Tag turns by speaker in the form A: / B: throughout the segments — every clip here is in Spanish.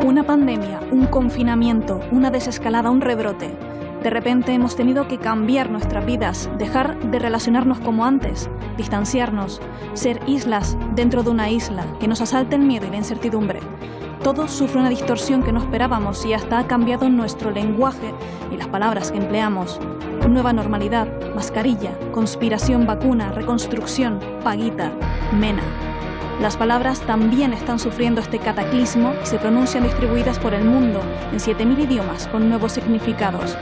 A: Una pandemia, un confinamiento, una desescalada, un rebrote. De repente hemos tenido que cambiar nuestras vidas, dejar de relacionarnos como antes, distanciarnos, ser islas dentro de una isla, que nos asalte el miedo y la incertidumbre. Todo sufre una distorsión que no esperábamos y hasta ha cambiado nuestro lenguaje y las palabras que empleamos. Nueva normalidad, mascarilla, conspiración, vacuna, reconstrucción, paguita, mena. Las palabras también están sufriendo este cataclismo y se pronuncian distribuidas por el mundo en 7.000 idiomas con nuevos significados.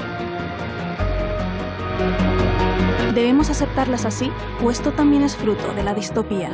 A: ¿Debemos aceptarlas así o esto también es fruto de la distopía?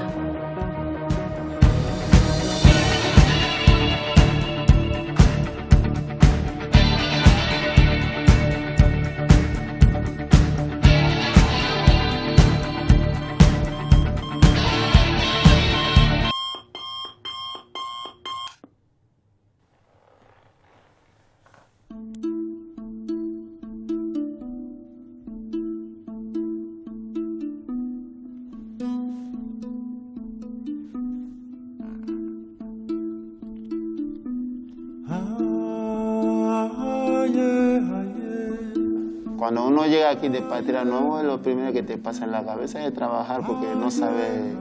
B: Cuando uno llega aquí de Patria Nueva, lo primero que te pasa en la cabeza es trabajar porque no sabe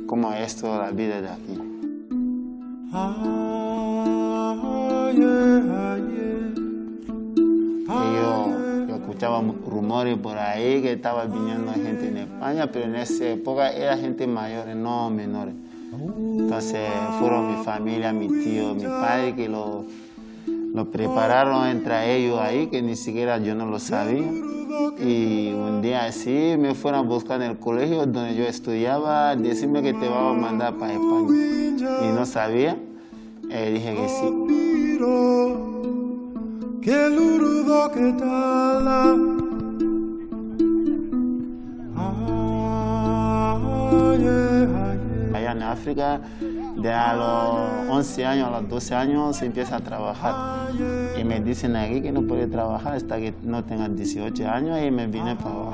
B: cómo es toda la vida de aquí. Y yo escuchaba rumores por ahí que estaba viniendo gente en España, pero en esa época era gente mayor, no menores. Entonces fueron mi familia, mi tío, mi padre que lo prepararon entre ellos ahí, que ni siquiera yo no lo sabía. Y un día así me fueron a buscar en el colegio donde yo estudiaba, decirme que te vamos a mandar para España. Y no sabía, dije que sí. Allá en África, de a los 11 años a los 12 años se empieza a trabajar. Y me dicen aquí que no puede trabajar hasta que no tenga 18 años y me vine para abajo.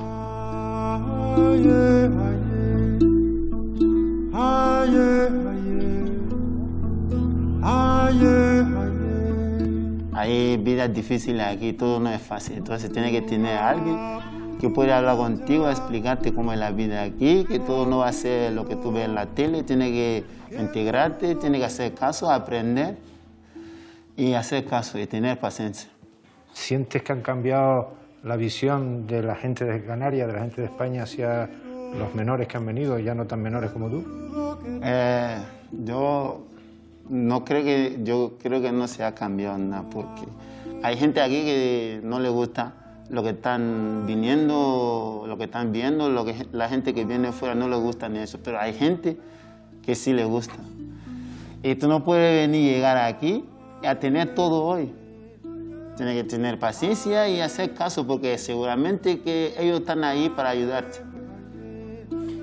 B: Hay vidas difíciles aquí, todo no es fácil. Entonces tiene que tener a alguien que pueda hablar contigo, explicarte cómo es la vida aquí, que todo no va a ser lo que tú ves en la tele, tiene que integrarte, tiene que hacer caso, aprender y hacer caso y tener paciencia.
C: ¿Sientes que han cambiado la visión de la gente de Canarias, de la gente de España hacia los menores que han venido, ya no tan menores como tú?
B: Yo creo que no se ha cambiado nada, porque hay gente aquí que no le gusta lo que están viniendo, lo que están viendo, la gente que viene fuera no le gusta ni eso, pero hay gente que sí le gusta. Y tú no puedes venir y llegar aquí a tener todo hoy. Tienes que tener paciencia y hacer caso, porque seguramente que ellos están ahí para ayudarte.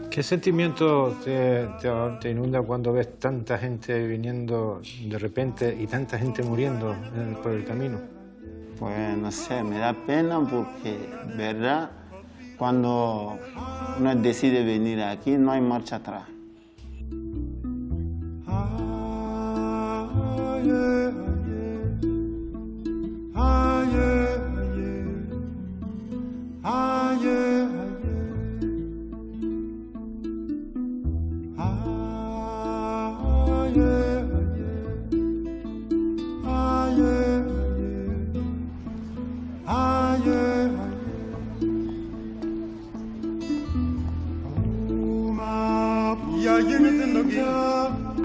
C: ¿Qué sentimiento te inunda cuando ves tanta gente viniendo de repente y tanta gente muriendo por el camino?
B: Pues no sé, me da pena porque, verdad, cuando uno decide venir aquí no hay marcha atrás.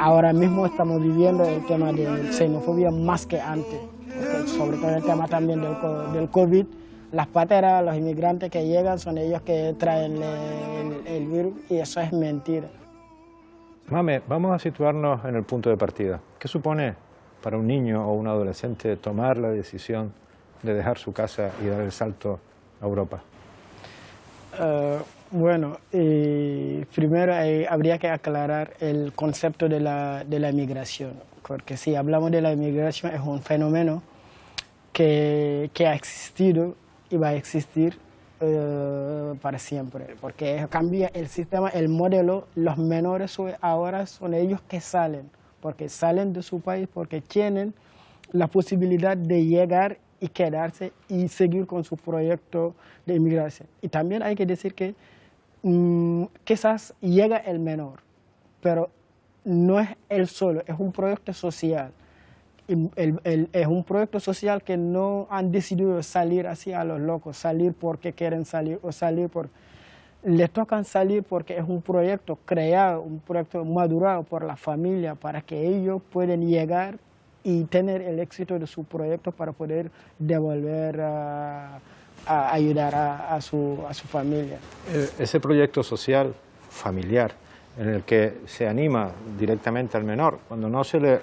D: Ahora mismo estamos viviendo el tema de xenofobia más que antes, porque sobre todo el tema también del COVID. Las pateras, los inmigrantes que llegan son ellos que traen el virus y eso es mentira.
C: Mame, vamos a situarnos en el punto de partida. ¿Qué supone para un niño o un adolescente tomar la decisión de dejar su casa y dar el salto a Europa?
D: Bueno, primero habría que aclarar el concepto de la migración. porque si hablamos de la inmigración es un fenómeno que ha existido y va a existir para siempre, porque cambia el sistema, el modelo. Los menores ahora son ellos que salen, porque salen de su país, porque tienen la posibilidad de llegar y quedarse y seguir con su proyecto de inmigración. Y también hay que decir que quizás llega el menor, pero no es él solo, es un proyecto social. Es un proyecto social que no han decidido salir así a los locos, salir porque quieren salir o salir porque les tocan salir, porque es un proyecto creado, un proyecto madurado por la familia para que ellos puedan llegar y tener el éxito de su proyecto para poder devolver a ayudar a su familia.
C: Ese proyecto social familiar en el que se anima directamente al menor, cuando no se le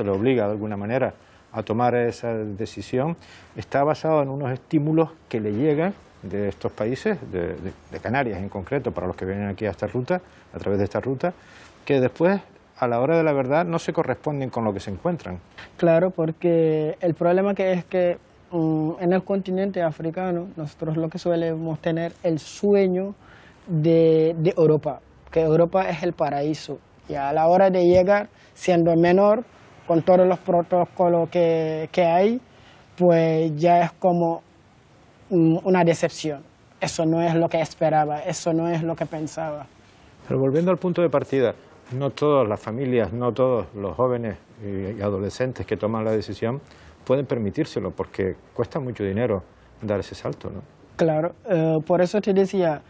C: obliga de alguna manera a tomar esa decisión, está basado en unos estímulos que le llegan de estos países, de Canarias en concreto, para los que vienen aquí a través de esta ruta, que después, a la hora de la verdad, no se corresponden con lo que se encuentran.
D: Claro, porque el problema es que en el continente africano nosotros lo que solemos tener el sueño de Europa, que Europa es el paraíso, y a la hora de llegar, siendo menor, con todos los protocolos que hay, pues ya es como una decepción. Eso no es lo que esperaba, eso no es lo que pensaba.
C: Pero volviendo al punto de partida, no todas las familias, no todos los jóvenes y adolescentes que toman la decisión pueden permitírselo, porque cuesta mucho dinero dar ese salto, ¿no? Claro,
D: por eso te decía,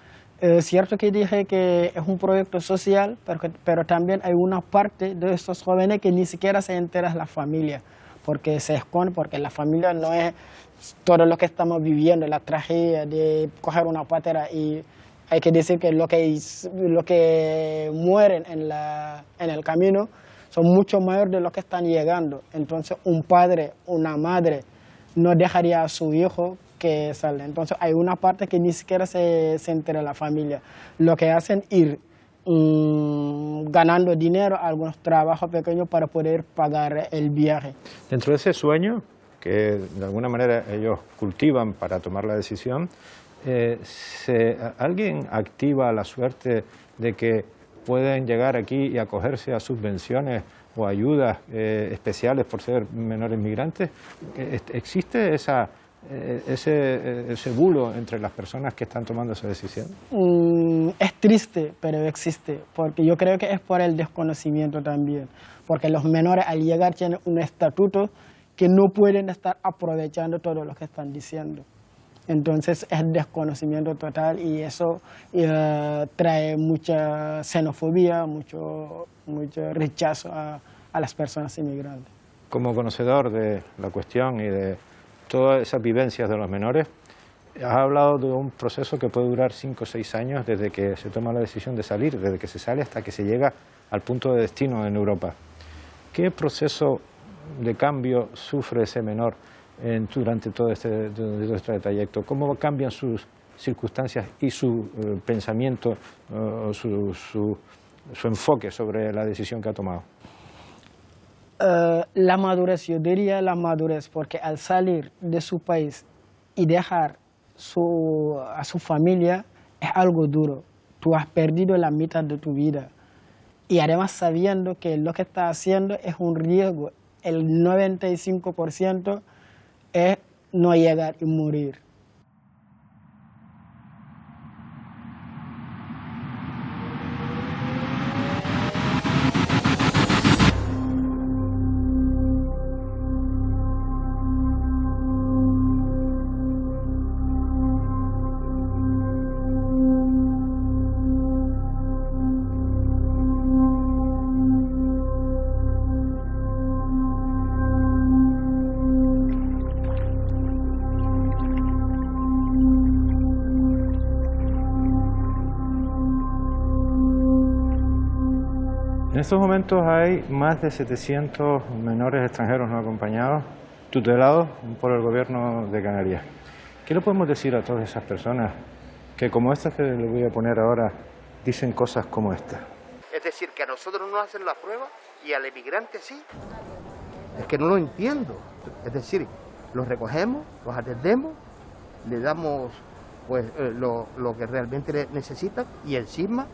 D: cierto que dije que es un proyecto social, pero también hay una parte de estos jóvenes que ni siquiera se entera la familia, porque se esconde, porque la familia no es todo lo que estamos viviendo, la tragedia de coger una patera, y hay que decir que lo que mueren en el camino son mucho mayores de los que están llegando. Entonces un padre, una madre no dejaría a su hijo que salga. Entonces hay una parte que ni siquiera se entera la familia. Lo que hacen es ir ganando dinero, algunos trabajos pequeños para poder pagar el viaje.
C: Dentro de ese sueño que de alguna manera ellos cultivan para tomar la decisión, ¿alguien activa la suerte de que pueden llegar aquí y acogerse a subvenciones o ayudas especiales por ser menores migrantes? ¿Existe ese bulo entre las personas que están tomando esa decisión?
D: Es triste, pero existe, porque yo creo que es por el desconocimiento también, porque los menores al llegar tienen un estatuto que no pueden estar aprovechando todo lo que están diciendo. Entonces es desconocimiento total, y eso trae mucha xenofobia, mucho rechazo a las personas inmigrantes.
C: Como conocedor de la cuestión y de todas esas vivencias de los menores, has hablado de un proceso que puede durar 5 o 6 años desde que se toma la decisión de salir, desde que se sale hasta que se llega al punto de destino en Europa. ¿Qué proceso de cambio sufre ese menor durante todo este trayecto? ¿Cómo cambian sus circunstancias y su pensamiento, su enfoque sobre la decisión que ha tomado?
D: La madurez, yo diría la madurez, porque al salir de su país y dejar a su familia es algo duro. Tú has perdido la mitad de tu vida, y además sabiendo que lo que estás haciendo es un riesgo. El 95% es no llegar y morir.
C: En estos momentos hay más de 700 menores extranjeros no acompañados, tutelados por el gobierno de Canarias. ¿Qué le podemos decir a todas esas personas que, como estas que les voy a poner ahora, dicen cosas como esta?
E: Es decir, que a nosotros no hacen la prueba y al emigrante sí. Es que no lo entiendo. Es decir, los recogemos, los atendemos, le damos pues lo que realmente necesitan y encima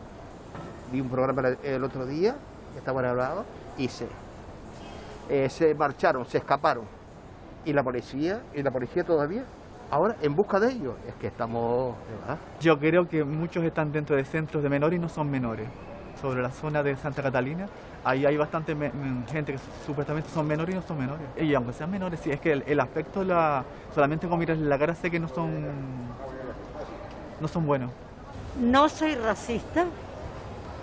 E: vi un programa el otro día que estaban hablando y se marcharon, se escaparon y la policía todavía ahora en busca de ellos. Es que estamos, ¿verdad?
F: Yo creo que muchos están dentro de centros de menores y no son menores. Sobre la zona de Santa Catalina, ahí hay bastante gente que supuestamente son menores y no son menores. Y aunque sean menores, sí, es que el aspecto, solamente con mirarles la cara sé que no son buenos.
G: No soy racista,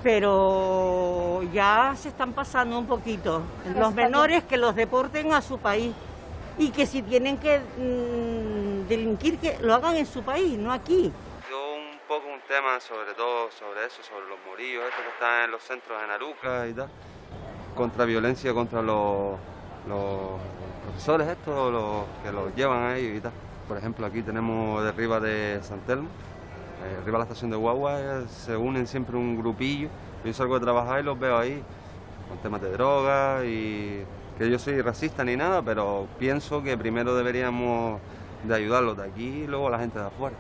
G: pero ya se están pasando un poquito. Los menores que los deporten a su país y que si tienen que delinquir, que lo hagan en su país, no aquí.
H: Un tema sobre todo sobre eso, sobre los morillos, estos que están en los centros de Naruca y tal, contra violencia contra los profesores estos, que los llevan a ellos y tal. Por ejemplo, aquí tenemos de arriba de San Telmo, arriba de la estación de Guagua, se unen siempre un grupillo. Yo salgo de trabajar y los veo ahí con temas de droga, y que yo soy racista ni nada, pero pienso que primero deberíamos de ayudarlos de aquí y luego a la gente de afuera.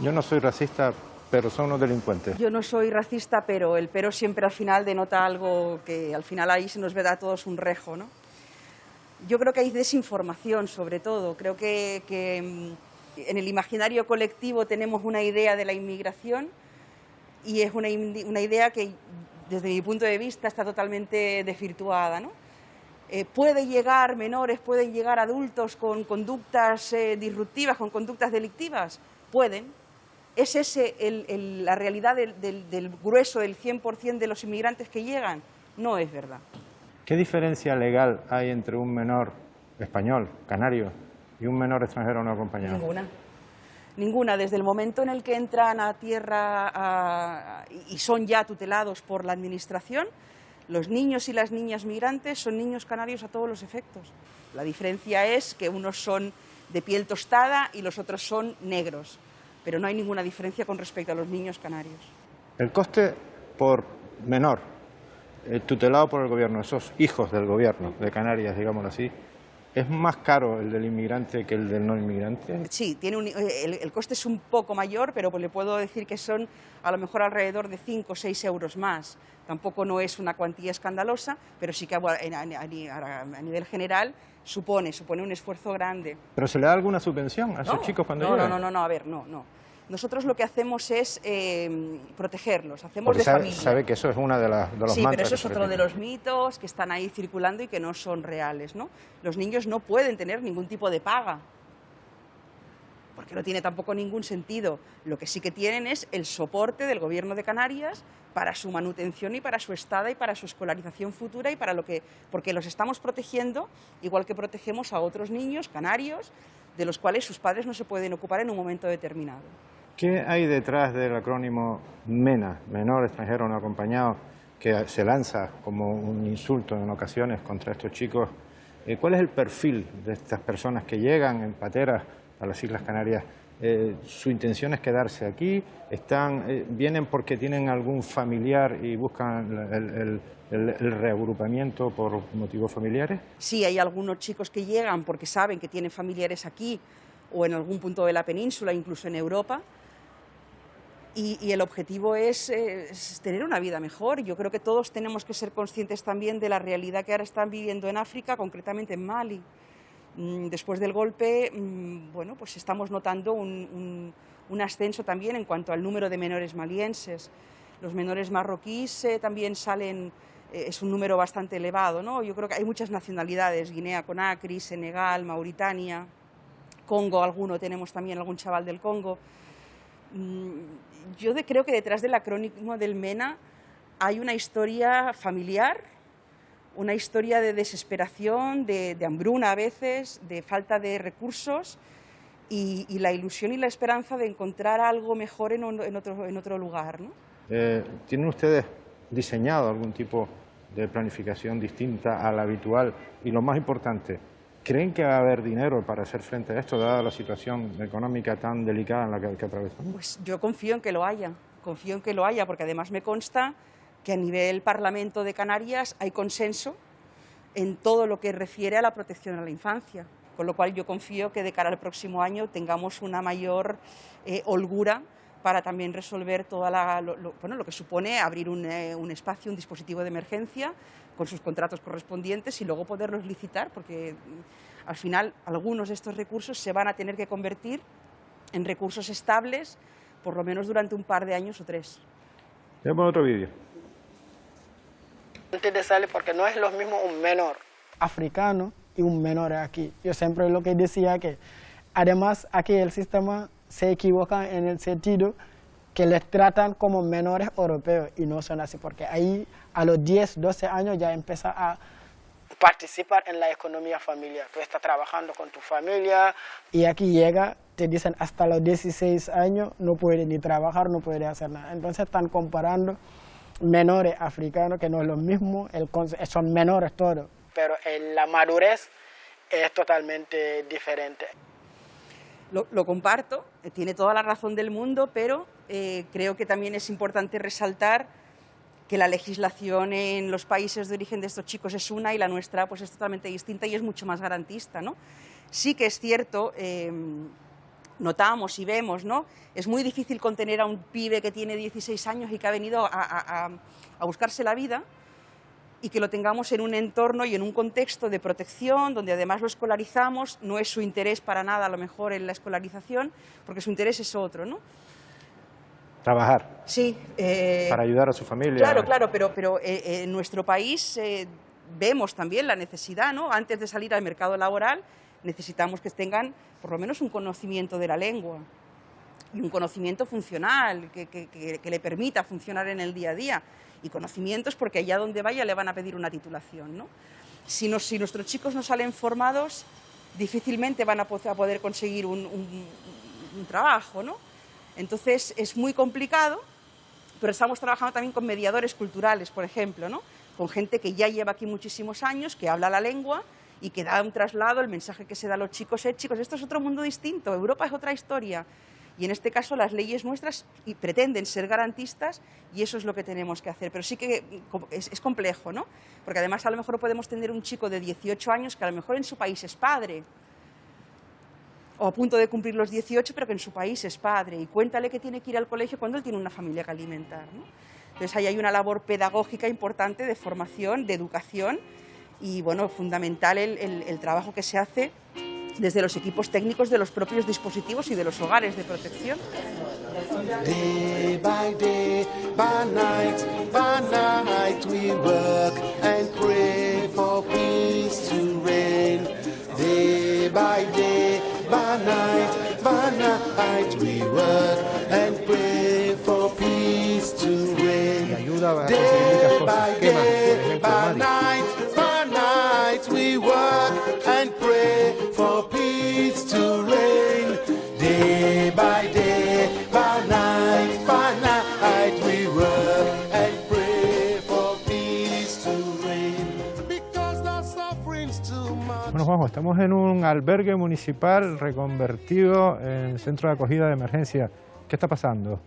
C: Yo no soy racista, pero son unos delincuentes.
I: Yo no soy racista, pero el pero siempre al final denota algo que al final ahí se nos ve a todos un rejo, ¿no? Yo creo que hay desinformación, sobre todo. Creo que en el imaginario colectivo tenemos una idea de la inmigración y es una idea que, desde mi punto de vista, está totalmente desvirtuada, ¿no? Pueden llegar menores, pueden llegar adultos con conductas disruptivas, con conductas delictivas. Pueden. ¿Es ese la realidad del grueso, del 100% de los inmigrantes que llegan? No es verdad.
C: ¿Qué diferencia legal hay entre un menor español, canario, y un menor extranjero no acompañado?
I: Ninguna. Ninguna. Desde el momento en el que entran a tierra y son ya tutelados por la Administración, los niños y las niñas migrantes son niños canarios a todos los efectos. La diferencia es que unos son de piel tostada y los otros son negros. Pero no hay ninguna diferencia con respecto a los niños canarios.
C: El coste por menor, tutelado por el gobierno, esos hijos del gobierno de Canarias, digámoslo así, ¿es más caro el del inmigrante que el del no inmigrante?
I: Sí, el coste es un poco mayor, pero le puedo decir que son a lo mejor alrededor de 5 o 6 euros más. Tampoco no es una cuantía escandalosa, pero sí que a nivel general supone un esfuerzo grande.
C: ¿Pero se le da alguna subvención a esos chicos cuando llegan?
I: No, a ver, no. Nosotros lo que hacemos es protegerlos, hacemos
C: porque
I: de familia.
C: Sabe que eso es una de los mantras.
I: Sí, pero eso es otro de los mitos que están ahí circulando y que no son reales, ¿no? Los niños no pueden tener ningún tipo de paga, porque no tiene tampoco ningún sentido. Lo que sí que tienen es el soporte del Gobierno de Canarias para su manutención y para su estada y para su escolarización futura y porque los estamos protegiendo igual que protegemos a otros niños canarios de los cuales sus padres no se pueden ocupar en un momento determinado.
C: ¿Qué hay detrás del acrónimo MENA, menor extranjero no acompañado, que se lanza como un insulto en ocasiones contra estos chicos? ¿Cuál es el perfil de estas personas que llegan en pateras a las Islas Canarias? ¿Su intención es quedarse aquí? ¿Vienen porque tienen algún familiar y buscan el reagrupamiento por motivos familiares?
I: Sí, hay algunos chicos que llegan porque saben que tienen familiares aquí o en algún punto de la península, incluso en Europa. Y el objetivo es tener una vida mejor. Yo creo que todos tenemos que ser conscientes también de la realidad que ahora están viviendo en África, concretamente en Mali. Después del golpe, bueno, pues estamos notando un ascenso también en cuanto al número de menores malienses. Los menores marroquíes también salen, es un número bastante elevado, ¿no? Yo creo que hay muchas nacionalidades, Guinea-Conakry, Senegal, Mauritania, Congo, tenemos también algún chaval del Congo. Yo creo que detrás del acrónimo del MENA hay una historia familiar, una historia de desesperación, de hambruna a veces, de falta de recursos y la ilusión y la esperanza de encontrar algo mejor en otro lugar, ¿no?
C: ¿Tienen ustedes diseñado algún tipo de planificación distinta a la habitual? Y lo más importante, ¿creen que va a haber dinero para hacer frente a esto, dada la situación económica tan delicada en la que atravesamos?
I: Pues yo confío en que lo haya, porque además me consta que a nivel Parlamento de Canarias hay consenso en todo lo que refiere a la protección a la infancia, con lo cual yo confío que de cara al próximo año tengamos una mayor holgura para también resolver toda lo que supone abrir un espacio, un dispositivo de emergencia con sus contratos correspondientes y luego poderlos licitar, porque al final algunos de estos recursos se van a tener que convertir en recursos estables, por lo menos durante un par de años o 3.
C: Veamos otro vídeo.
D: Antes de salir, porque no es lo mismo un menor africano y un menor aquí. Yo siempre lo que decía que además aquí el sistema se equivoca en el sentido que les tratan como menores europeos y no son así, porque ahí a los 10, 12 años ya empieza a participar en la economía familiar. Tú estás trabajando con tu familia y aquí llega, te dicen hasta los 16 años no puede ni trabajar, no puede hacer nada. Entonces están comparando menores africanos, que no es lo mismo, son menores todos, pero la madurez es totalmente diferente.
I: Lo comparto, tiene toda la razón del mundo, pero creo que también es importante resaltar que la legislación en los países de origen de estos chicos es una y la nuestra pues es totalmente distinta y es mucho más garantista, ¿no? Sí que es cierto, notamos y vemos, ¿no? Es muy difícil contener a un pibe que tiene 16 años y que ha venido a buscarse la vida y que lo tengamos en un entorno y en un contexto de protección, donde además lo escolarizamos, no es su interés para nada a lo mejor en la escolarización, porque su interés es otro, ¿no?
C: Trabajar.
I: Sí.
C: Para ayudar a su familia.
I: Claro, pero en nuestro país vemos también la necesidad, ¿no? Antes de salir al mercado laboral, necesitamos que tengan por lo menos un conocimiento de la lengua y un conocimiento funcional que le permita funcionar en el día a día. Y conocimientos porque allá donde vaya le van a pedir una titulación, ¿no? Si nuestros chicos no salen formados, difícilmente van a poder conseguir un trabajo, ¿no? Entonces es muy complicado, pero estamos trabajando también con mediadores culturales, por ejemplo, ¿no? Con gente que ya lleva aquí muchísimos años, que habla la lengua y que da un traslado, el mensaje que se da a los chicos es, chicos, esto es otro mundo distinto, Europa es otra historia. Y en este caso las leyes nuestras pretenden ser garantistas y eso es lo que tenemos que hacer. Pero sí que es complejo, ¿no? Porque además a lo mejor podemos tener un chico de 18 años que a lo mejor en su país es padre, o a punto de cumplir los 18, pero que en su país es padre. Y cuéntale que tiene que ir al colegio cuando él tiene una familia que alimentar, ¿no? Entonces ahí hay una labor pedagógica importante de formación, de educación y, bueno, fundamental el trabajo que se hace desde los equipos técnicos de los propios dispositivos y de los hogares de protección.
J: Day by day, by night we work and pray for peace to reign. Day by day, by night we work and pray for peace to reign. Day by day, by night we work and pray for peace to reign. Day by day, by night we work and pray for peace to reign. Because the suffering's too much.
C: Bueno, Juanjo, estamos en un albergue municipal reconvertido en centro de acogida de emergencia. ¿Qué está pasando?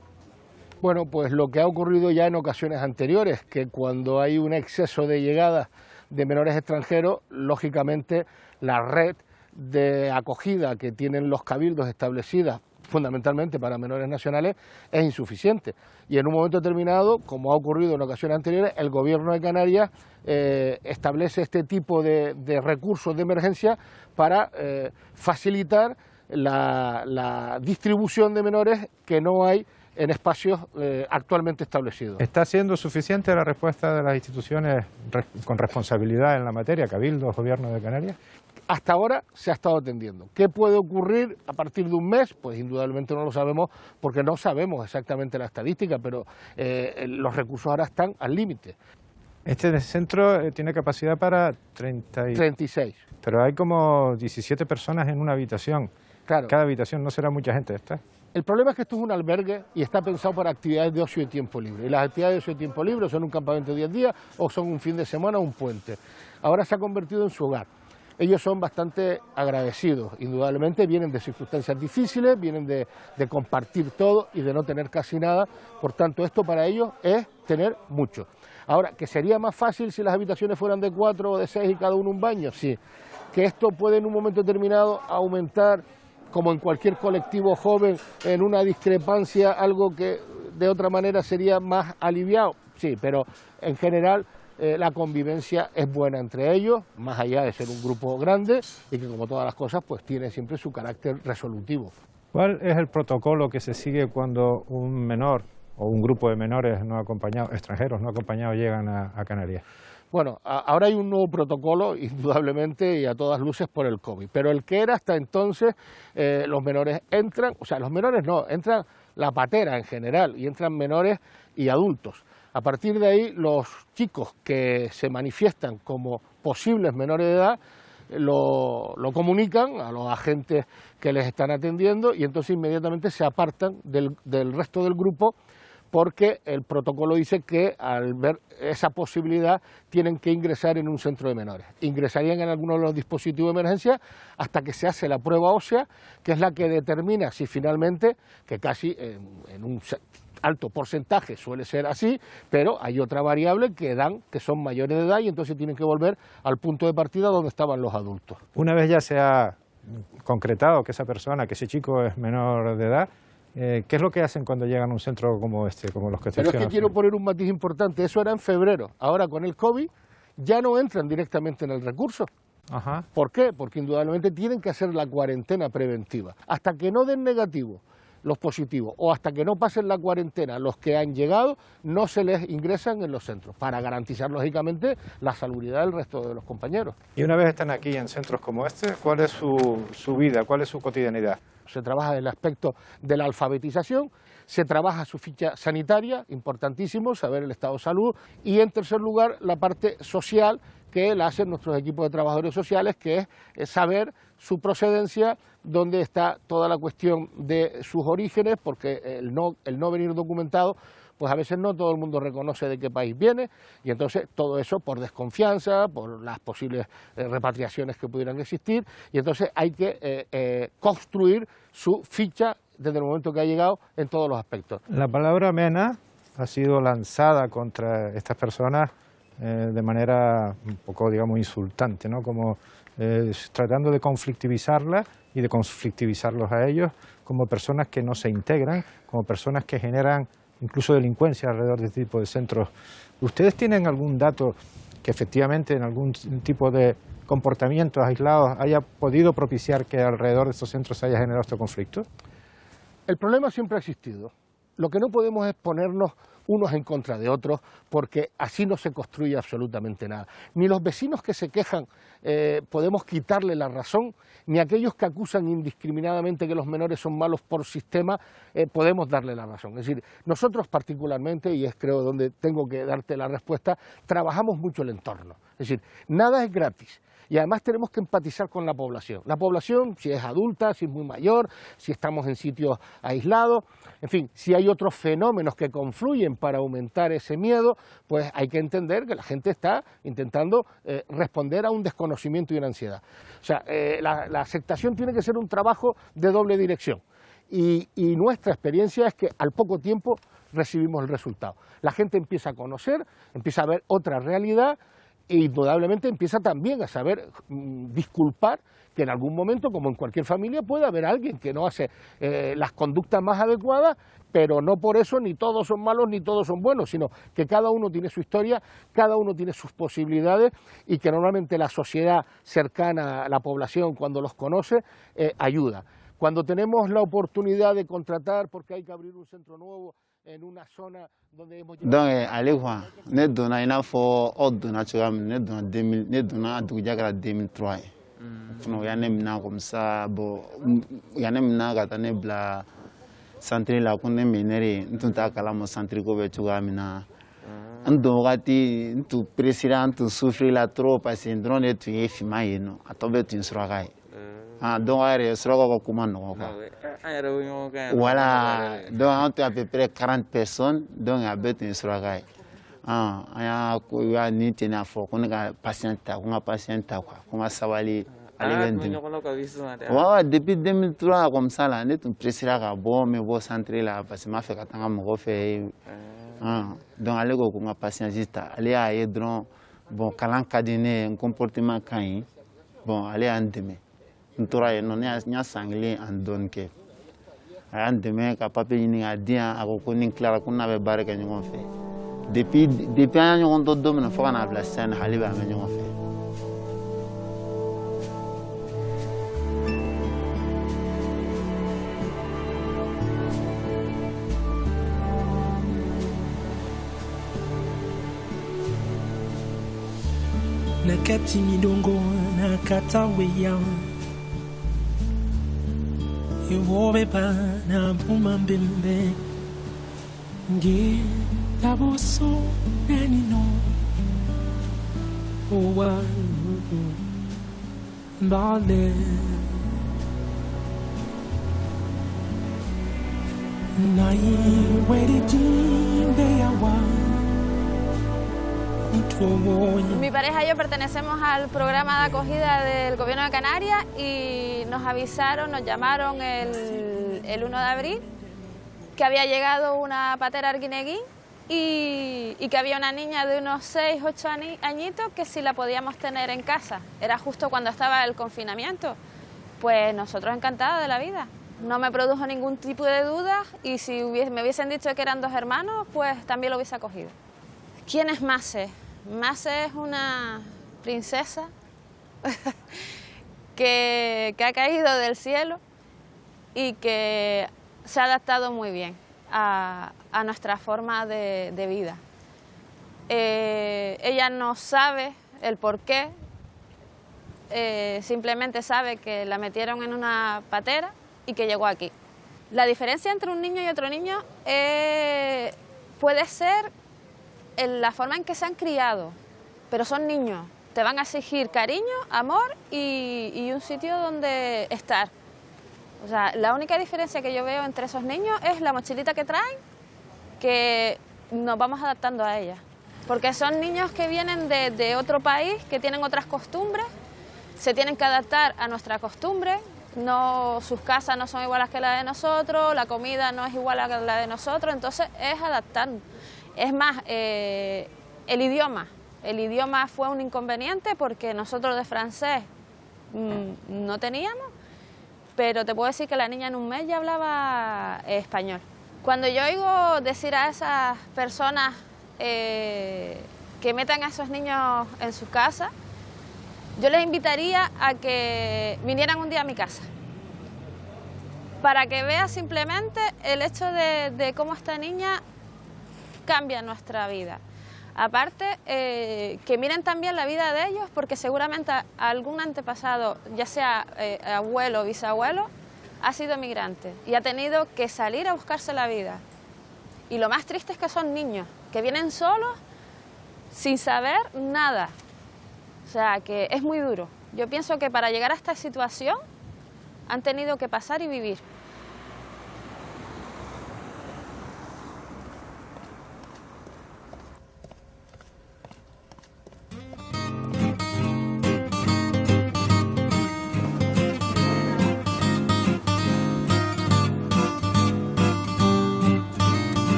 E: Bueno, pues lo que ha ocurrido ya en ocasiones anteriores, que cuando hay un exceso de llegada de menores extranjeros, lógicamente la red de acogida que tienen los cabildos establecida fundamentalmente para menores nacionales es insuficiente. Y en un momento determinado, como ha ocurrido en ocasiones anteriores, el Gobierno de Canarias establece este tipo de recursos de emergencia para facilitar la distribución de menores que no hay en espacios actualmente establecidos.
C: ¿Está siendo suficiente la respuesta de las instituciones con responsabilidad en la materia, cabildos, Gobierno de Canarias?
E: Hasta ahora se ha estado atendiendo. ¿Qué puede ocurrir a partir de un mes? Pues indudablemente no lo sabemos porque no sabemos exactamente la estadística, pero los recursos ahora están al límite.
C: Este centro tiene capacidad para
E: 36.
C: Pero hay como 17 personas en una habitación.
E: Claro.
C: Cada habitación no será mucha gente esta.
E: El problema es que esto es un albergue y está pensado para actividades de ocio y tiempo libre. Y las actividades de ocio y tiempo libre son un campamento de 10 días o son un fin de semana o un puente. Ahora se ha convertido en su hogar. Ellos son bastante agradecidos, indudablemente vienen de circunstancias difíciles, vienen de compartir todo y de no tener casi nada, por tanto esto para ellos es tener mucho. Ahora, que sería más fácil si las habitaciones fueran de 4 o de 6 y cada uno un baño, sí. Que esto puede en un momento determinado aumentar, como en cualquier colectivo joven, en una discrepancia, algo que de otra manera sería más aliviado, sí, pero en general la convivencia es buena entre ellos, más allá de ser un grupo grande y que como todas las cosas pues tiene siempre su carácter resolutivo.
C: ¿Cuál es el protocolo que se sigue cuando un menor o un grupo de menores no acompañados, extranjeros no acompañados, llegan a Canarias?
E: Bueno, ahora hay un nuevo protocolo, indudablemente, y a todas luces por el COVID, pero el que era hasta entonces, los menores entran, o sea, los menores no, entran la patera en general, y entran menores y adultos. A partir de ahí, los chicos que se manifiestan como posibles menores de edad, lo comunican a los agentes que les están atendiendo y entonces inmediatamente se apartan del resto del grupo, porque el protocolo dice que al ver esa posibilidad tienen que ingresar en un centro de menores. Ingresarían en alguno de los dispositivos de emergencia hasta que se hace la prueba ósea, que es la que determina si finalmente, que casi en un alto porcentaje suele ser así, pero hay otra variable que dan que son mayores de edad y entonces tienen que volver al punto de partida donde estaban los adultos.
C: Una vez ya se ha concretado que esa persona, que ese chico es menor de edad, ¿qué es lo que hacen cuando llegan a un centro como este, como los que
E: Pero es que quiero poner un matiz importante, eso era en febrero, ahora con el COVID ya no entran directamente en el recurso.
C: Ajá.
E: ¿Por qué? Porque indudablemente tienen que hacer la cuarentena preventiva. Hasta que no den negativo los positivos o hasta que no pasen la cuarentena los que han llegado, no se les ingresan en los centros, para garantizar lógicamente la salubridad del resto de los compañeros.
C: Y una vez están aquí en centros como este, ¿cuál es su vida, cuál es su cotidianidad?
E: Se trabaja el aspecto de la alfabetización, se trabaja su ficha sanitaria, importantísimo, saber el estado de salud, y en tercer lugar la parte social que la hacen nuestros equipos de trabajadores sociales, que es saber su procedencia, dónde está toda la cuestión de sus orígenes, porque el no venir documentado, pues a veces no todo el mundo reconoce de qué país viene, y entonces todo eso por desconfianza, por las posibles repatriaciones que pudieran existir, y entonces hay que construir su ficha desde el momento que ha llegado en todos los aspectos.
C: La palabra MENA ha sido lanzada contra estas personas de manera un poco, digamos, insultante, ¿no? Como tratando de conflictivizarlas y de conflictivizarlos a ellos como personas que no se integran, como personas que generan incluso delincuencia alrededor de este tipo de centros. ¿Ustedes tienen algún dato que efectivamente en algún tipo de comportamientos aislados haya podido propiciar que alrededor de estos centros se haya generado este conflicto?
E: El problema siempre ha existido. Lo que no podemos es ponernos unos en contra de otros, porque así no se construye absolutamente nada. Ni los vecinos que se quejan podemos quitarle la razón, ni aquellos que acusan indiscriminadamente que los menores son malos por sistema podemos darle la razón. Es decir, nosotros particularmente, y es creo donde tengo que darte la respuesta, trabajamos mucho el entorno. Es decir, nada es gratis. Y además tenemos que empatizar con la población. La población, si es adulta, si es muy mayor, si estamos en sitios aislados, en fin, si hay otros fenómenos que confluyen para aumentar ese miedo, pues hay que entender que la gente está intentando responder a un desconocimiento y una ansiedad. O sea, la aceptación tiene que ser un trabajo de doble dirección. Y nuestra experiencia es que al poco tiempo recibimos el resultado. La gente empieza a conocer, empieza a ver otra realidad, e indudablemente empieza también a saber disculpar que en algún momento, como en cualquier familia, puede haber alguien que no hace las conductas más adecuadas, pero no por eso ni todos son malos ni todos son buenos, sino que cada uno tiene su historia, cada uno tiene sus posibilidades y que normalmente la sociedad cercana a la población, cuando los conoce, ayuda. Cuando tenemos la oportunidad de contratar, porque hay que abrir un centro nuevo, en una zona donde hemos
B: donc ale quoi ne donna i n'a fɔ aw donna cogoya min ne donna 2000 ne donna dugujɛ kɛra 2003 ye fana u y'a ne minɛ comme ça bon u y'a ne minɛ ka taa ne bila centre la ko ne minɛre ye n tun t'a kalama centre ko bɛ cogoya min na n don wagati n tun presira n tun souffrir la trop parce que n dɔrɔn de tun ye finman yen nɔ a tɔ bɛɛ tun ye suraka ye donc a yɛrɛ surakaw ka ko ma nɔgɔ quoi. Voilà, donc on a à peu près 40 personnes, donc à bête sur la caille. Il y a ni tenir fort, qu'on a patient, qu'on a patient, qu'on a savali. Ouais, depuis 2003 comme ça là, on est pressé là, bon, mais bon centré là, parce que m'a fait quand on m'a fait, Donc ale ko nga patientista ale y'a ye dɔrɔn bon kalan ka di ne n comportement ka ɲi bon ale y'an dɛmɛ n tora yen nɔ ne y'a san kelen ani dɔɔni kɛ a y'an dɛmɛ ka papier ɲini k'a di yan a ko ni n tilara ko n'a bɛ baara kɛ ɲɔgɔn fɛ depuis an y'a ɲɔgɔn dɔn don min na fo ka n'a bila sisan ale b'an bɛ ɲɔgɔn fɛ.
K: Nakati midongo nakata weya Ewobe pa na puma mbembe Nge taboso nanino Owa Mbale Nai wediti yawa
L: Mi pareja y yo pertenecemos al programa de acogida del Gobierno de Canarias y nos avisaron, nos llamaron el 1 de abril que había llegado una patera arguineguín y que había una niña de unos 6, 8 añitos que si la podíamos tener en casa. Era justo cuando estaba el confinamiento. Pues nosotros encantados de la vida. No me produjo ningún tipo de duda y si me hubiesen dicho que eran 2 hermanos, pues también lo hubiese acogido. ¿Quién es Mase? Mase es una princesa que ha caído del cielo y que se ha adaptado muy bien a nuestra forma de vida. Ella no sabe el porqué, simplemente sabe que la metieron en una patera y que llegó aquí. La diferencia entre un niño y otro niño puede ser en la forma en que se han criado, pero son niños, te van a exigir cariño, amor y un sitio donde estar. O sea, la única diferencia que yo veo entre esos niños es la mochilita que traen, que nos vamos adaptando a ella. Porque son niños que vienen de otro país, que tienen otras costumbres, se tienen que adaptar a nuestra costumbre, sus casas no son iguales que las de nosotros, la comida no es igual a la de nosotros, entonces es adaptarnos. Es más, el idioma fue un inconveniente porque nosotros de francés no teníamos, pero te puedo decir que la niña en un mes ya hablaba español. Cuando yo oigo decir a esas personas que metan a esos niños en sus casas, yo les invitaría a que vinieran un día a mi casa, para que vean simplemente el hecho de cómo esta niña cambia nuestra vida. Aparte, que miren también la vida de ellos, porque seguramente algún antepasado, ya sea abuelo o bisabuelo, ha sido migrante y ha tenido que salir a buscarse la vida. Y lo más triste es que son niños, que vienen solos, sin saber nada. O sea, que es muy duro. Yo pienso que para llegar a esta situación han tenido que pasar y vivir.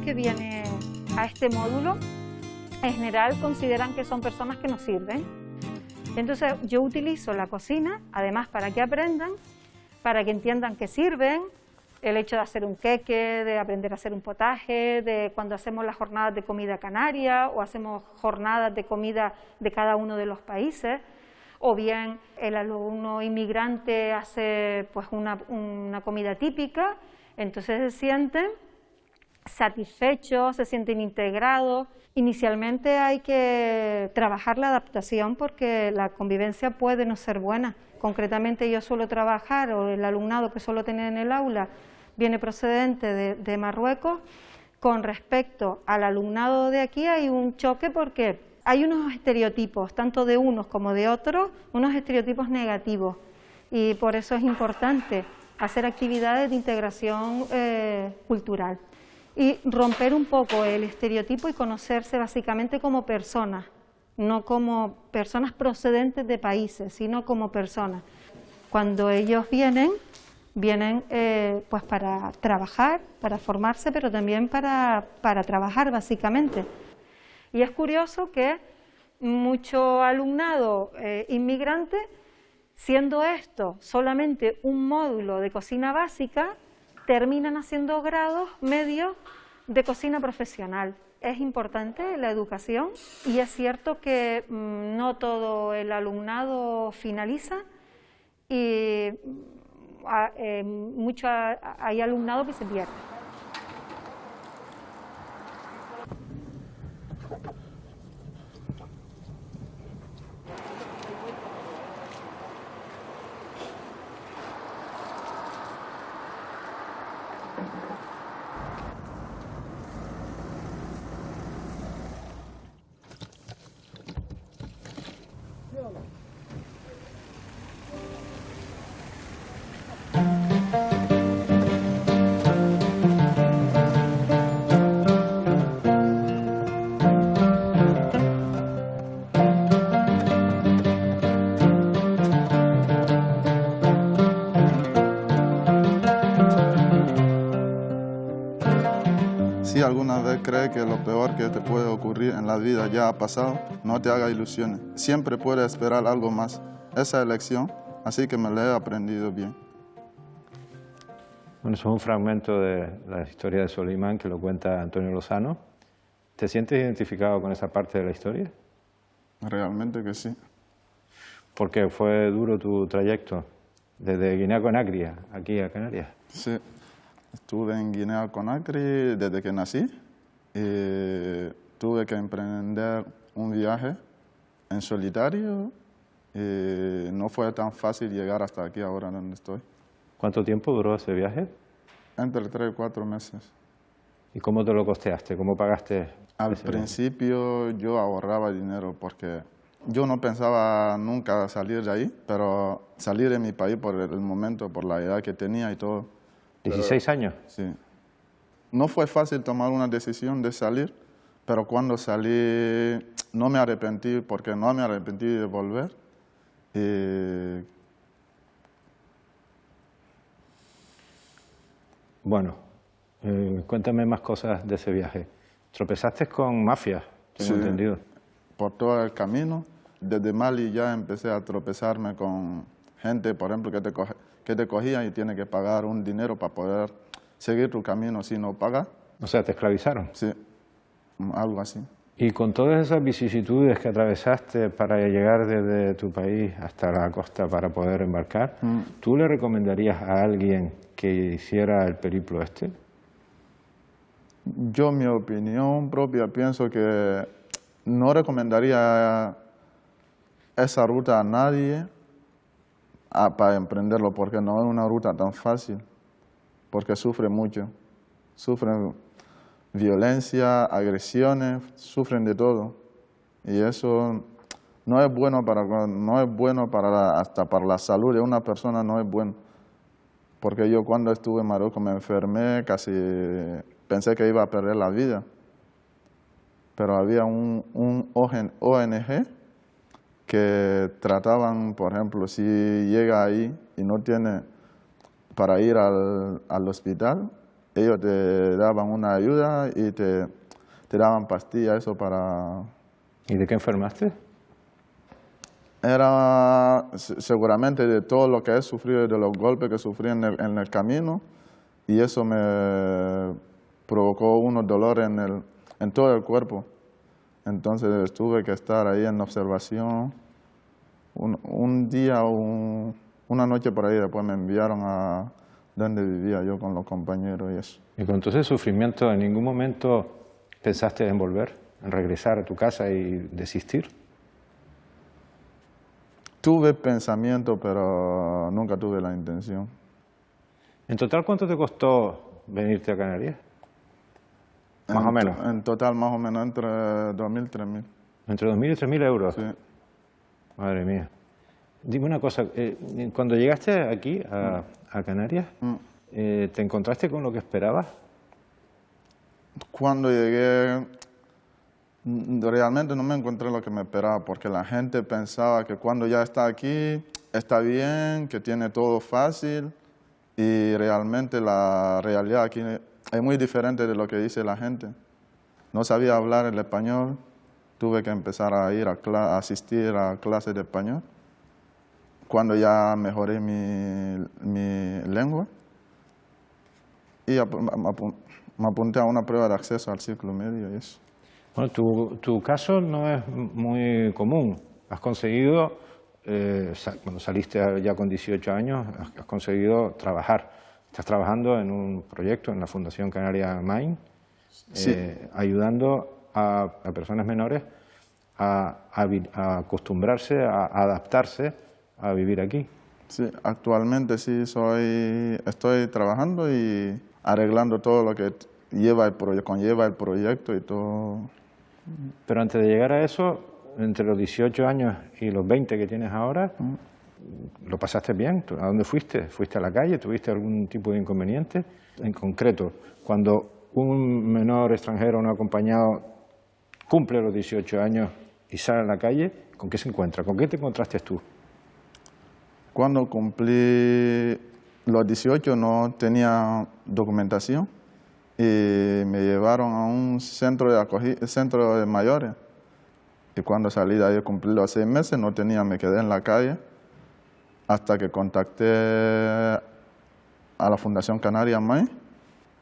M: Que viene a este módulo, en general consideran que son personas que nos sirven. Entonces yo utilizo la cocina, además para que aprendan, para que entiendan que sirven, el hecho de hacer un queque, de aprender a hacer un potaje, de cuando hacemos las jornadas de comida canaria o hacemos jornadas de comida de cada uno de los países, o bien el alumno inmigrante hace pues una comida típica, entonces se sienten satisfechos, se sienten integrados. Inicialmente hay que trabajar la adaptación porque la convivencia puede no ser buena. Concretamente yo suelo trabajar, o el alumnado que suelo tener en el aula viene procedente de Marruecos. Con respecto al alumnado de aquí hay un choque porque hay unos estereotipos, tanto de unos como de otros, unos estereotipos negativos, y por eso es importante hacer actividades de integración cultural. y romper un poco el estereotipo y conocerse básicamente como personas, no como personas procedentes de países, sino como personas. Cuando ellos vienen pues para trabajar, para formarse, pero también para trabajar básicamente. Y es curioso que mucho alumnado inmigrante, siendo esto solamente un módulo de cocina básica, terminan haciendo grados medios de cocina profesional. Es importante la educación y es cierto que no todo el alumnado finaliza y hay alumnado que se pierde.
N: Si alguna vez crees que lo peor que te puede ocurrir en la vida ya ha pasado, no te hagas ilusiones. Siempre puedes esperar algo más. Esa es lección, así que me la he aprendido bien.
C: Bueno, eso es un fragmento de la historia de Solimán que lo cuenta Antonio Lozano. ¿Te sientes identificado con esa parte de la historia?
N: Realmente que sí.
C: Porque fue duro tu trayecto desde Guinea-Conakry aquí a Canarias.
N: Sí. Estuve en Guinea-Conakry desde que nací y tuve que emprender un viaje en solitario y no fue tan fácil llegar hasta aquí ahora donde estoy.
C: ¿Cuánto tiempo duró ese viaje?
N: Entre 3 y 4 meses.
C: ¿Y cómo te lo costeaste? ¿Cómo pagaste?
N: Al principio yo ahorraba dinero porque yo no pensaba nunca salir de ahí, pero salir de mi país por el momento, por la edad que tenía y todo.
C: 16 años.
N: Sí. No fue fácil tomar una decisión de salir, pero cuando salí no me arrepentí porque no me arrepentí de volver.
C: Bueno, cuéntame más cosas de ese viaje. ¿Tropezaste con mafias? Tengo entendido.
N: Por todo el camino. Desde Mali ya empecé a tropezarme con gente, por ejemplo, que te cogía y tiene que pagar un dinero para poder seguir tu camino si no pagas.
C: O sea, ¿te esclavizaron?
N: Sí, algo así.
C: Y con todas esas vicisitudes que atravesaste para llegar desde tu país hasta la costa para poder embarcar, ¿tú le recomendarías a alguien que hiciera el periplo este?
N: Yo, mi opinión propia, pienso que no recomendaría esa ruta a nadie para emprenderlo, porque no es una ruta tan fácil, porque sufre mucho, sufren violencia, agresiones, sufren de todo, y eso no es bueno hasta para la salud de una persona, no es bueno, porque yo cuando estuve en Marruecos me enfermé, casi pensé que iba a perder la vida, pero había un ONG que trataban, por ejemplo, si llega ahí y no tiene para ir al hospital, ellos te daban una ayuda y te daban pastillas, eso para...
C: ¿Y de qué enfermaste?
N: Era seguramente de todo lo que he sufrido, de los golpes que sufrí en el camino, y eso me provocó unos dolores en todo el cuerpo. Entonces tuve que estar ahí en observación un día o una noche por ahí. Después me enviaron a donde vivía yo con los compañeros y eso.
C: ¿Y con todo ese sufrimiento en ningún momento pensaste en volver, en regresar a tu casa y desistir?
N: Tuve pensamiento, pero nunca tuve la intención.
C: ¿En total cuánto te costó venirte a Canarias? Más o menos.
N: En total, más o menos, entre 2.000 y 3.000.
C: ¿Entre 2.000 y 3.000 euros?
N: Sí.
C: Madre mía. Dime una cosa, cuando llegaste aquí, a Canarias, ¿te encontraste con lo que esperabas?
N: Cuando llegué, realmente no me encontré lo que me esperaba, porque la gente pensaba que cuando ya está aquí, está bien, que tiene todo fácil, y realmente la realidad aquí es muy diferente de lo que dice la gente. No sabía hablar el español, tuve que empezar a ir a asistir a clases de español. Cuando ya mejoré mi lengua, y me apunté a una prueba de acceso al ciclo medio y eso.
C: Bueno, tu caso no es muy común. Has conseguido, cuando saliste ya con 18 años, has conseguido trabajar. Estás trabajando en un proyecto en la Fundación Canaria Mind,
N: Sí.
C: ayudando a personas menores a acostumbrarse, a adaptarse a vivir aquí.
N: Sí, actualmente sí estoy trabajando y arreglando todo lo que conlleva el proyecto y todo.
C: Pero antes de llegar a eso, entre los 18 años y los 20 que tienes ahora, ¿lo pasaste bien? ¿A dónde fuiste? ¿Fuiste a la calle? ¿Tuviste algún tipo de inconveniente? En concreto, cuando un menor extranjero no acompañado cumple los 18 años y sale a la calle, ¿con qué se encuentra? ¿Con qué te encontraste tú?
N: Cuando cumplí los 18 no tenía documentación y me llevaron a un centro de mayores. Y cuando salí de ahí, cumplí los 6 meses, me quedé en la calle hasta que contacté a la Fundación Canaria Mind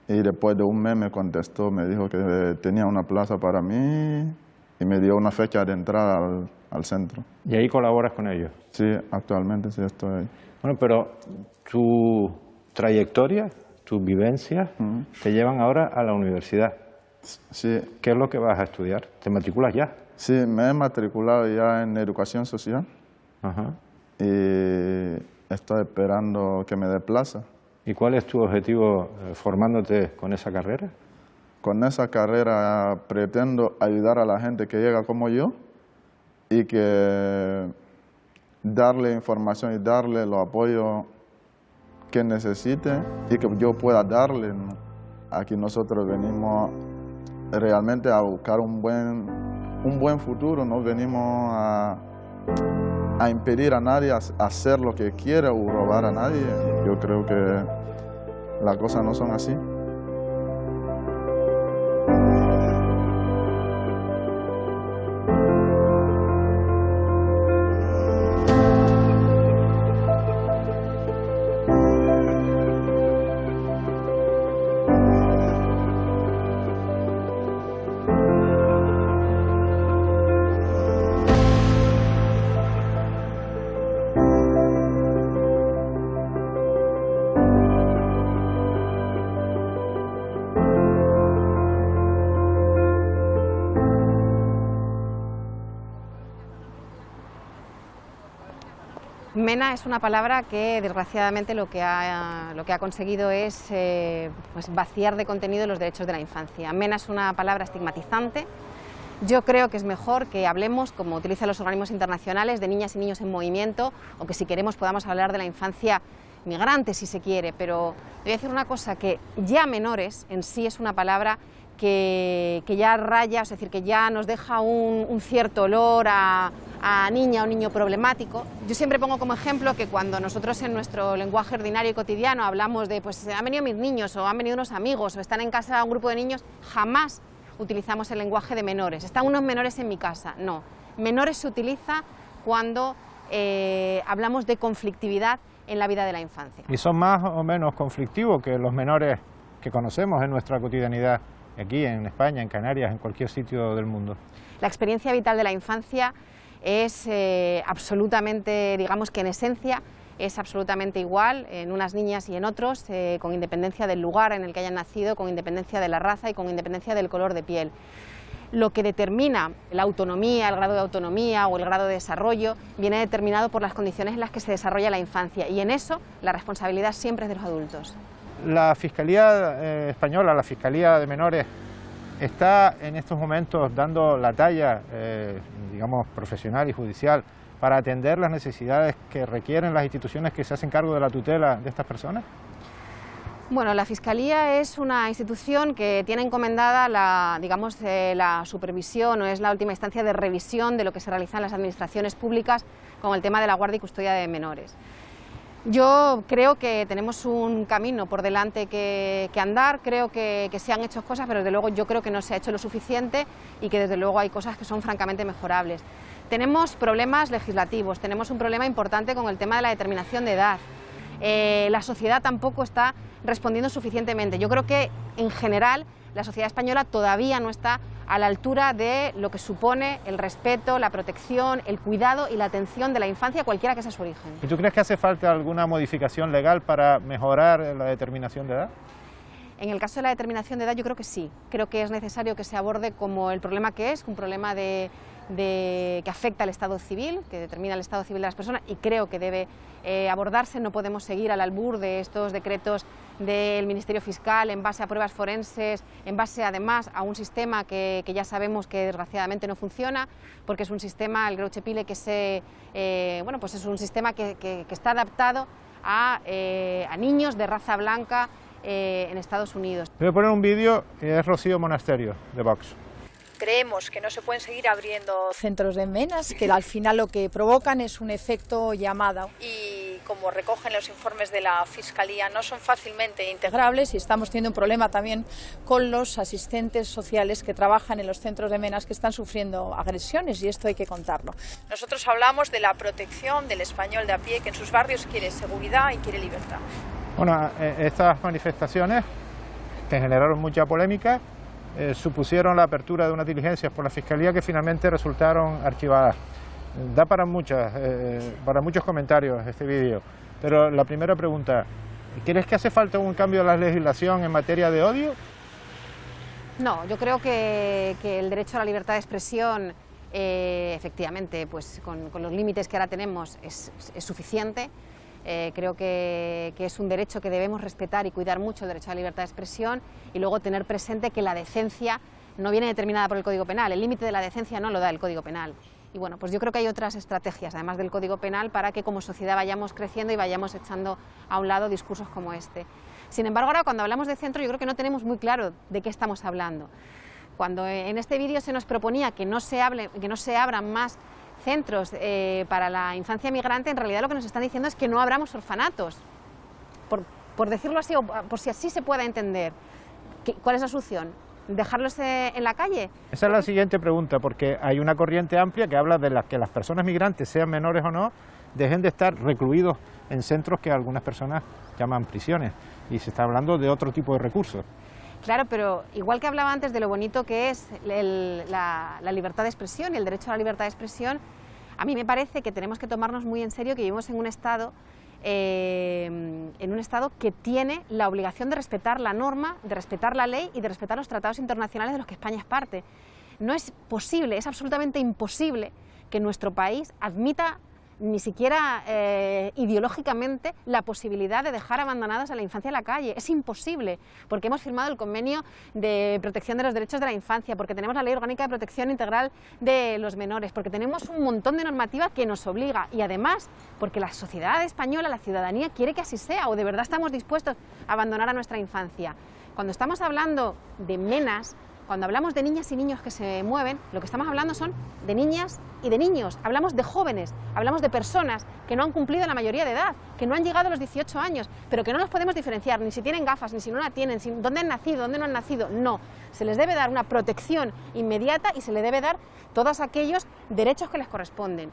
N: y después de un mes me contestó, me dijo que tenía una plaza para mí y me dio una fecha de entrada al centro.
C: ¿Y ahí colaboras con ellos?
N: Sí, actualmente sí estoy ahí.
C: Bueno, pero tu trayectoria, tus vivencias, te llevan ahora a la universidad.
N: Sí.
C: ¿Qué es lo que vas a estudiar? ¿Te matriculas ya?
N: Sí, me he matriculado ya en Educación Social.
C: Ajá.
N: Y estoy esperando que me dé plaza.
C: ¿Y cuál es tu objetivo formándote con esa carrera?
N: Con esa carrera pretendo ayudar a la gente que llega como yo y que darle información y darle los apoyos que necesite y que yo pueda darle, ¿no? Aquí nosotros venimos realmente a buscar un buen futuro, no venimos a impedir a nadie a hacer lo que quiere o robar a nadie. Yo creo que las cosas no son así.
O: Mena es una palabra que desgraciadamente lo que ha conseguido es pues vaciar de contenido los derechos de la infancia. Mena es una palabra estigmatizante. Yo creo que es mejor que hablemos, como utilizan los organismos internacionales, de niñas y niños en movimiento, o que si queremos podamos hablar de la infancia migrante si se quiere, pero voy a decir una cosa, que ya menores en sí es una palabra que ya raya, es decir, que ya nos deja un cierto olor a niña o niño problemático. Yo siempre pongo como ejemplo que cuando nosotros en nuestro lenguaje ordinario y cotidiano hablamos de pues han venido mis niños o han venido unos amigos o están en casa un grupo de niños, jamás utilizamos el lenguaje de menores. ¿Están unos menores en mi casa? No. Menores se utiliza cuando hablamos de conflictividad en la vida de la infancia.
C: ¿Y son más o menos conflictivos que los menores que conocemos en nuestra cotidianidad aquí en España, en Canarias, en cualquier sitio del mundo?
O: La experiencia vital de la infancia es absolutamente, digamos que en esencia, es absolutamente igual en unas niñas y en otros, con independencia del lugar en el que hayan nacido, con independencia de la raza y con independencia del color de piel. Lo que determina la autonomía, el grado de autonomía o el grado de desarrollo, viene determinado por las condiciones en las que se desarrolla la infancia, y en eso la responsabilidad siempre es de los adultos.
C: La Fiscalía Española, la Fiscalía de Menores, está en estos momentos dando la talla, digamos, profesional y judicial para atender las necesidades que requieren las instituciones que se hacen cargo de la tutela de estas personas.
O: Bueno, la Fiscalía es una institución que tiene encomendada la supervisión, o es la última instancia de revisión de lo que se realiza en las administraciones públicas con el tema de la guardia y custodia de menores. Yo creo que tenemos un camino por delante que andar, creo que se han hecho cosas, pero desde luego yo creo que no se ha hecho lo suficiente y que desde luego hay cosas que son francamente mejorables. Tenemos problemas legislativos, tenemos un problema importante con el tema de la determinación de edad. La sociedad tampoco está respondiendo suficientemente. Yo creo que en general la sociedad española todavía no está a la altura de lo que supone el respeto, la protección, el cuidado y la atención de la infancia, cualquiera que sea su origen.
C: ¿Y tú crees que hace falta alguna modificación legal para mejorar la determinación de edad?
O: En el caso de la determinación de edad yo creo que sí. Creo que es necesario que se aborde como el problema que es, un problema que afecta al estado civil, que determina el estado civil de las personas, y creo que debe abordarse. No podemos seguir al albur de estos decretos del Ministerio Fiscal en base a pruebas forenses, en base además a un sistema que ya sabemos que desgraciadamente no funciona, porque es un sistema, el Greuche Pile, que pues es un sistema que está adaptado a niños de raza blanca en Estados Unidos.
C: Voy a poner un vídeo, es Rocío Monasterio, de Vox.
P: Creemos que no se pueden seguir abriendo centros de menas, que al final lo que provocan es un efecto llamada. Y como recogen los informes de la Fiscalía, no son fácilmente integrables y estamos teniendo un problema también con los asistentes sociales que trabajan en los centros de menas que están sufriendo agresiones, y esto hay que contarlo. Nosotros hablamos de la protección del español de a pie, que en sus barrios quiere seguridad y quiere libertad.
C: Bueno, estas manifestaciones que generaron mucha polémica supusieron la apertura de unas diligencias por la Fiscalía que finalmente resultaron archivadas. Da para muchos comentarios este vídeo, pero la primera pregunta, ¿crees que hace falta un cambio de la legislación en materia de odio?
O: No, yo creo que el derecho a la libertad de expresión, efectivamente, pues con los límites que ahora tenemos, es suficiente. Creo que es un derecho que debemos respetar y cuidar mucho, el derecho a la libertad de expresión, y luego tener presente que la decencia no viene determinada por el Código Penal, el límite de la decencia no lo da el Código Penal. Y bueno, pues yo creo que hay otras estrategias, además del Código Penal, para que como sociedad vayamos creciendo y vayamos echando a un lado discursos como este. Sin embargo, ahora cuando hablamos de centro, yo creo que no tenemos muy claro de qué estamos hablando. Cuando en este vídeo se nos proponía que no se abran más centros para la infancia migrante, en realidad lo que nos están diciendo es que no abramos orfanatos, por decirlo así, o por si así se pueda entender. ¿Cuál es la solución? ¿Dejarlos en la calle?
C: Esa es la siguiente pregunta, porque hay una corriente amplia que habla de que las personas migrantes, sean menores o no, dejen de estar recluidos en centros que algunas personas llaman prisiones, y se está hablando de otro tipo de recursos.
O: Claro, pero igual que hablaba antes de lo bonito que es la libertad de expresión y el derecho a la libertad de expresión, a mí me parece que tenemos que tomarnos muy en serio que vivimos en un Estado que tiene la obligación de respetar la norma, de respetar la ley y de respetar los tratados internacionales de los que España es parte. No es posible, es absolutamente imposible que nuestro país admita ni siquiera ideológicamente la posibilidad de dejar abandonadas a la infancia en la calle. Es imposible, porque hemos firmado el Convenio de Protección de los Derechos de la Infancia, porque tenemos la Ley Orgánica de Protección Integral de los Menores, porque tenemos un montón de normativa que nos obliga, y además porque la sociedad española, la ciudadanía, quiere que así sea, o de verdad estamos dispuestos a abandonar a nuestra infancia. Cuando estamos hablando de menas, cuando hablamos de niñas y niños que se mueven, lo que estamos hablando son de niñas y de niños, hablamos de jóvenes, hablamos de personas que no han cumplido la mayoría de edad, que no han llegado a los 18 años, pero que no los podemos diferenciar, ni si tienen gafas, ni si no la tienen, dónde han nacido, dónde no han nacido. No, se les debe dar una protección inmediata y se les debe dar todos aquellos derechos que les corresponden.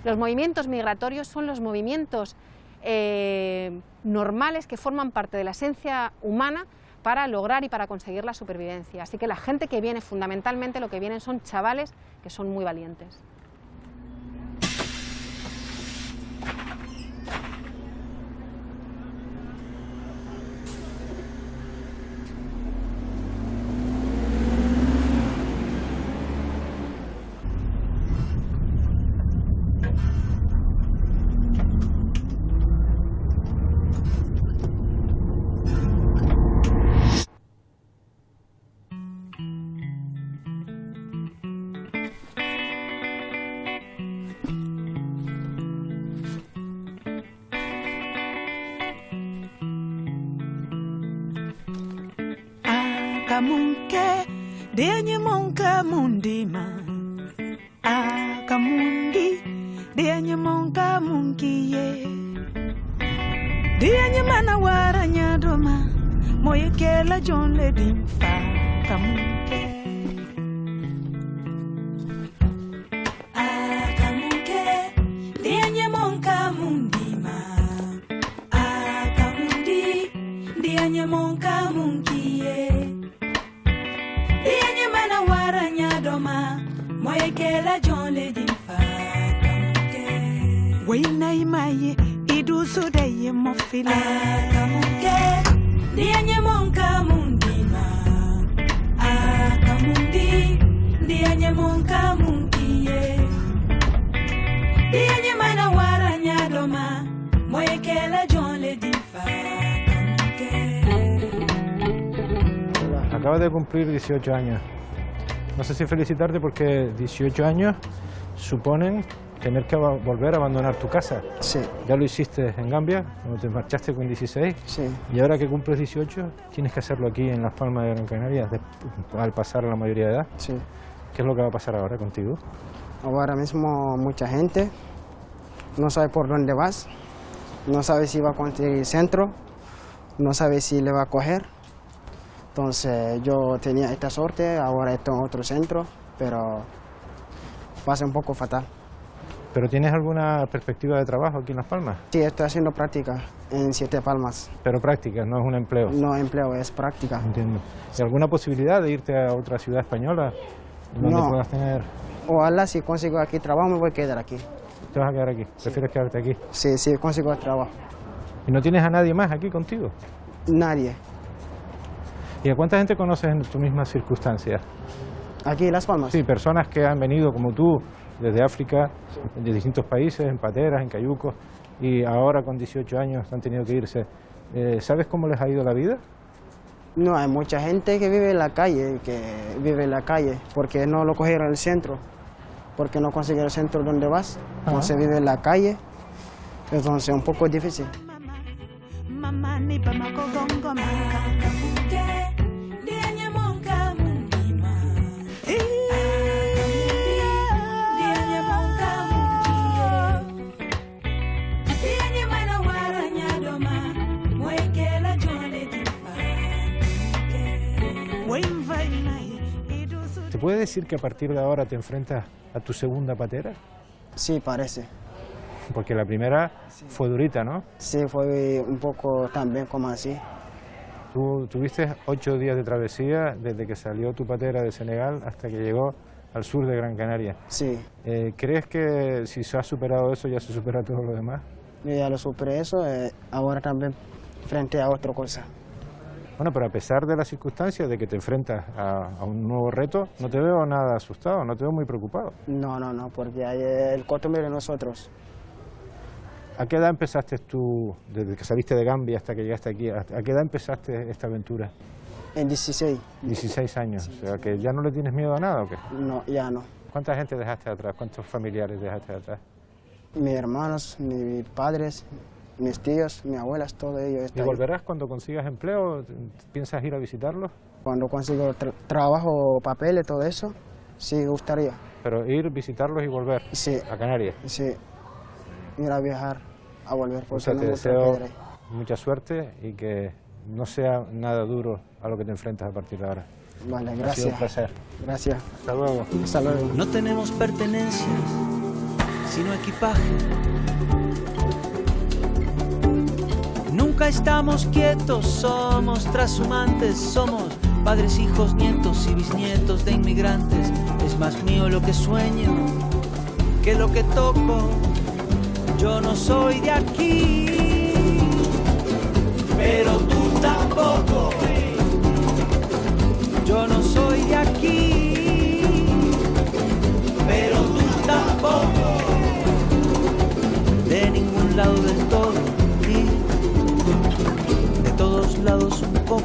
O: Los movimientos migratorios son los movimientos normales que forman parte de la esencia humana para lograr y para conseguir la supervivencia. Así que la gente que viene, fundamentalmente lo que vienen son chavales que son muy valientes.
K: kamunke denye monka mundima akamundi denye monka munkiye denye mana waranya doma moye kela John le dimfa kamunke akamunke denye monka mundima akamundi denye monka munkiye denye mana waranya doma moye kela John le dimfa kamunke wayna imaye idusu deye mofila akamunke denye monka mundima akamundi denye monka munkiye denye mana waranya doma moye kela John le dimfa kamunke.
C: Acabas de cumplir 18 años. No sé si felicitarte porque 18 años suponen tener que volver a abandonar tu casa.
D: Sí.
C: Ya lo hiciste en Gambia, cuando te marchaste con 16.
D: Sí.
C: Y ahora que cumples 18, tienes que hacerlo aquí en Las Palmas de Gran Canaria, al pasar a la mayoría de edad.
D: Sí.
C: ¿Qué es lo que va a pasar ahora contigo?
D: Ahora mismo mucha gente no sabe por dónde vas, no sabe si va a conseguir centro, no sabe si le va a coger. Entonces yo tenía esta suerte, ahora estoy en otro centro, pero pasa un poco fatal.
C: ¿Pero tienes alguna perspectiva de trabajo aquí en Las Palmas?
D: Sí, estoy haciendo práctica en 7 Palmas.
C: Pero práctica, no es un empleo.
D: No empleo, es práctica.
C: Entiendo. ¿Y alguna posibilidad de irte a otra ciudad española donde
D: No.
C: puedas tener...?
D: Ojalá si consigo aquí trabajo me voy a quedar aquí.
C: ¿Te vas a quedar aquí? ¿Prefieres quedarte aquí?
D: Sí, sí, consigo el trabajo.
C: ¿Y no tienes a nadie más aquí contigo?
D: Nadie.
C: ¿Y a cuánta gente conoces en tus mismas circunstancias?
D: ¿Aquí en Las Palmas?
C: Sí, personas que han venido como tú, desde África, de distintos países, en pateras, en cayucos, y ahora con 18 años han tenido que irse. ¿Sabes cómo les ha ido la vida?
D: No, hay mucha gente que vive en la calle, porque no lo cogieron en el centro, porque no consiguieron el centro donde vas, entonces vive en la calle, entonces es un poco difícil.
K: Mama ni pa makogongo makamunke denye monka mundima denye monka munkiye denye mana waranya doma moekela John le dimfa
C: ¿Te puede decir que a partir de ahora te enfrentas a tu segunda patera?
D: Sí, parece.
C: Porque la primera fue durita, ¿no?
D: Sí, fue un poco también como así.
C: Tú tuviste 8 días de travesía desde que salió tu patera de Senegal hasta que llegó al sur de Gran Canaria.
D: Sí.
C: ¿Crees que si se ha superado eso ya se supera todo lo demás?
D: Yo ya lo superé eso, ahora también frente a otra cosa.
C: Bueno, pero a pesar de las circunstancias de que te enfrentas a un nuevo reto, no te veo nada asustado, no te veo muy preocupado.
D: No, porque hay el costumbre de nosotros.
C: ¿A qué edad empezaste tú, desde que saliste de Gambia hasta que llegaste aquí, a qué edad empezaste esta aventura?
D: En 16.
C: 16 años, o sea que ya no le tienes miedo a nada, ¿o qué?
D: No, ya no.
C: ¿Cuánta gente dejaste atrás? ¿Cuántos familiares dejaste atrás?
D: Mis hermanos, mis padres, mis tíos, mis abuelas, todo ello está
C: ¿Y
D: ahí.
C: volverás cuando consigas empleo? ¿Piensas ir a visitarlos?
D: Cuando consigo trabajo, papeles, todo eso, sí, gustaría.
C: Pero ir, visitarlos y volver a Canarias.
D: Sí, ir a viajar, a volver.
C: O sea, te deseo mucha suerte y que no sea nada duro a lo que te enfrentas a partir de ahora.
D: Vale, gracias.
C: Ha sido un placer.
D: Gracias.
C: Hasta luego.
D: Hasta luego.
Q: No tenemos pertenencias, sino equipaje. Nunca estamos quietos, somos trashumantes, somos padres, hijos, nietos y bisnietos de inmigrantes. Es más mío lo que sueño que lo que toco. Yo no soy de aquí, pero tú tampoco. Yo no soy de aquí, pero tú tampoco. De ningún lado del todo y de todos lados un poco.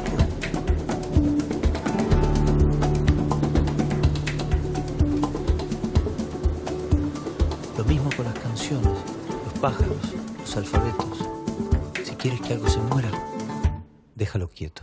Q: Lo mismo con las canciones, los pájaros, los alfabetos. Si quieres que algo se muera, déjalo quieto.